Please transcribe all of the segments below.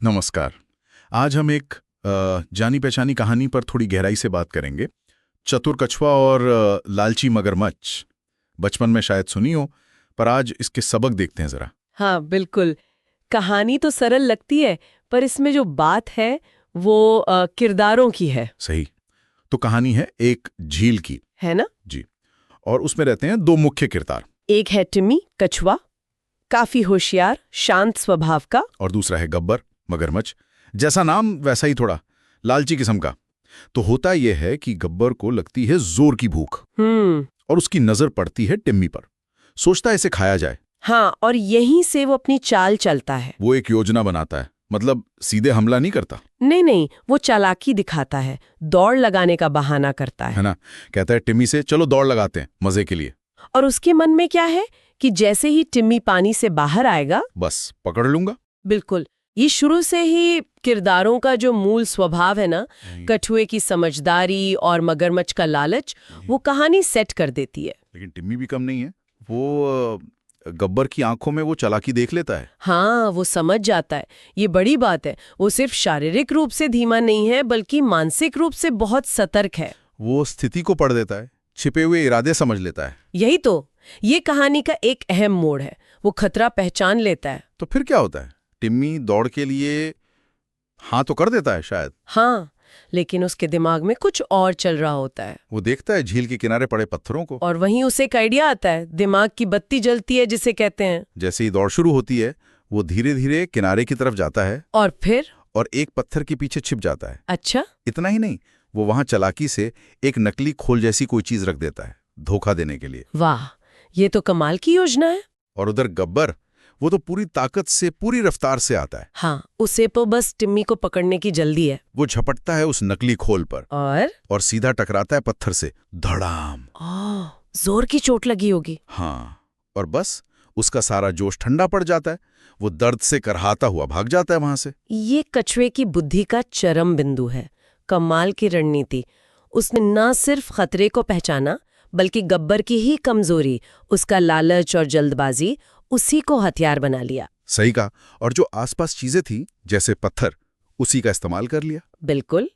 नमस्कार। आज हम एक जानी पहचानी कहानी पर थोड़ी गहराई से बात करेंगे। चतुर कछुआ और लालची मगरमच्छ। बचपन में शायद सुनी हो, पर आज इसके सबक देखते हैं जरा। हाँ बिल्कुल। कहानी तो सरल लगती है, पर इसमें जो बात है वो किरदारों की है। सही। तो कहानी है एक झील की, है ना? जी। और उसमें रहते हैं दो मुख्य किरदार। एक है टिम्मी कछुआ, काफी होशियार, शांत स्वभाव का। और दूसरा है गब्बर मगरमच्छ। जैसा नाम वैसा ही, थोड़ा लालची किस्म का। तो होता यह है कि गब्बर को लगती है जोर की भूख, और उसकी नजर पड़ती है टिम्मी पर। सोचता है इसे खाया जाए। हाँ, और यहीं से वो अपनी चाल चलता है। वो एक योजना बनाता है, मतलब सीधे हमला नहीं करता। नहीं, वो चालाकी दिखाता है, दौड़ लगाने का बहाना करता है है। ना? कहता है टिम्मी से, चलो दौड़ लगाते हैं मजे के लिए। और उसके मन में क्या है कि जैसे ही टिम्मी पानी से बाहर आएगा, बस पकड़ लूंगा। बिल्कुल। ये शुरू से ही किरदारों का जो मूल स्वभाव है ना, कछुए की समझदारी और मगरमच्छ का लालच, वो कहानी सेट कर देती है। लेकिन टिम्मी भी कम नहीं है। वो गब्बर की आंखों में वो चालाकी देख लेता है। हाँ, वो समझ जाता है। ये बड़ी बात है। वो सिर्फ शारीरिक रूप से धीमा नहीं है, बल्कि मानसिक रूप से बहुत सतर्क है। वो स्थिति को पढ़ देता है, छिपे हुए इरादे समझ लेता है। यही तो ये कहानी का एक अहम मोड़ है। वो खतरा पहचान लेता है। तो फिर क्या होता है? टिम्मी दौड़ के लिए हाँ तो कर देता है शायद। हाँ, लेकिन उसके दिमाग में कुछ और चल रहा होता है। वो देखता है झील के किनारे पड़े पत्थरों को। और वहीं उसे एक आइडिया आता है। दिमाग की बत्ती जलती है, जिसे कहते हैं। जैसे ही दौड़ शुरू होती है, वो धीरे धीरे किनारे की तरफ जाता है और फिर और एक पत्थर के पीछे छिप जाता है। अच्छा, इतना ही नहीं, वो वहां चालाकी से एक नकली खोल जैसी कोई चीज रख देता है, धोखा देने के लिए। वाह, ये तो कमाल की योजना है। और उधर गब्बर, वो तो पूरी ताकत से, पूरी रफ्तार से आता है। हाँ, उसे तो बस टिम्मी को पकड़ने की जल्दी है। वो झपटता है उस नकली खोल पर और सीधा टकराता है पत्थर से, धड़ाम। जोर की चोट लगी होगी। हाँ, और बस उसका सारा जोश ठंडा पड़ जाता है। वो दर्द से करहाता हुआ भाग जाता है वहां से। ये कछुए की बुद्धि का चरम बिंदु है। कमाल की रणनीति। उसने न सिर्फ खतरे को पहचाना, बल्कि गब्बर की ही कमजोरी, उसका लालच और जल्दबाजी, उसी को हथियार बना लिया। सही कहा। और जो आसपास चीजें थी, जैसे पत्थर, उसी का इस्तेमाल कर लिया। बिल्कुल।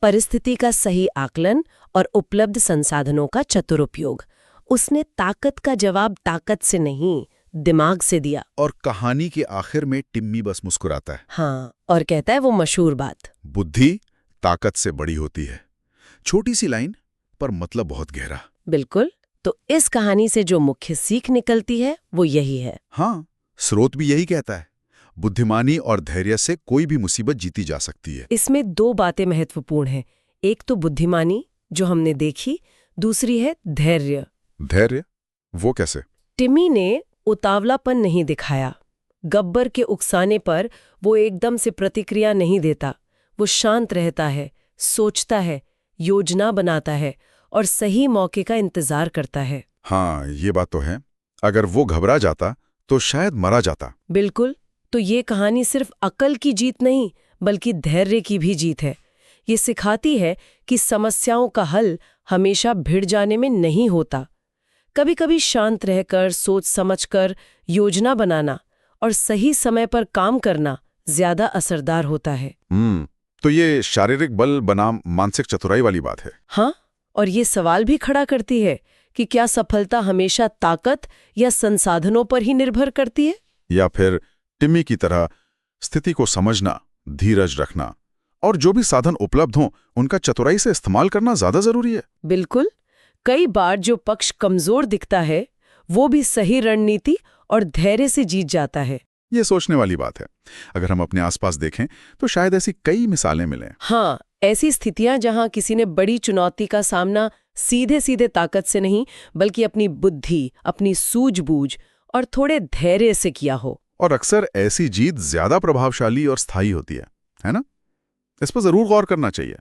परिस्थिति का सही आकलन और उपलब्ध संसाधनों का चतुर उपयोग। उसने ताकत का जवाब ताकत से नहीं, दिमाग से दिया। और कहानी के आखिर में टिम्मी बस मुस्कुराता है। हाँ, और कहता है वो मशहूर बात, बुद्धि ताकत से बड़ी होती है। छोटी सी लाइन, पर मतलब बहुत गहरा। बिल्कुल। तो इस कहानी से जो मुख्य सीख निकलती है वो यही है। हाँ, स्रोत भी यही कहता है, बुद्धिमानी और धैर्य से कोई भी मुसीबत जीती जा सकती है। इसमें दो बातें महत्वपूर्ण हैं। एक तो बुद्धिमानी, जो हमने देखी, दूसरी है धैर्य। धैर्य? वो कैसे? टिम्मी ने उतावलापन नहीं दिखाया। गब्बर के उकसाने पर वो एकदम से प्रतिक्रिया नहीं देता। वो शांत रहता है, सोचता है, योजना बनाता है और सही मौके का इंतजार करता है। हाँ, ये बात तो है। अगर वो घबरा जाता तो शायद मरा जाता। बिल्कुल। तो ये कहानी सिर्फ अकल की जीत नहीं, बल्कि धैर्य की भी जीत है। ये सिखाती है कि समस्याओं का हल हमेशा भिड़ जाने में नहीं होता। कभी कभी शांत रहकर, सोच समझकर योजना बनाना और सही समय पर काम करना ज्यादा असरदार होता है। तो ये शारीरिक बल बनाम मानसिक चतुराई वाली बात है। हाँ, और ये सवाल भी खड़ा करती है कि क्या सफलता हमेशा ताकत या संसाधनों पर ही निर्भर करती है, या फिर टिम्मी की तरह स्थिति को समझना, धीरज रखना और जो भी साधन उपलब्ध हों उनका चतुराई से इस्तेमाल करना ज्यादा जरूरी है। बिल्कुल। कई बार जो पक्ष कमजोर दिखता है, वो भी सही रणनीति और धैर्य से जीत जाता है। ये सोचने वाली बात है। अगर हम अपने आसपास देखें तो शायद ऐसी कई मिसालें मिलें। हाँ, ऐसी स्थितियां जहां किसी ने बड़ी चुनौती का सामना सीधे सीधे ताकत से नहीं, बल्कि अपनी बुद्धि, अपनी सूझबूझ और थोड़े धैर्य से किया हो। और अक्सर ऐसी जीत ज्यादा प्रभावशाली और स्थायी होती है ना? इस पर जरूर गौर करना चाहिए।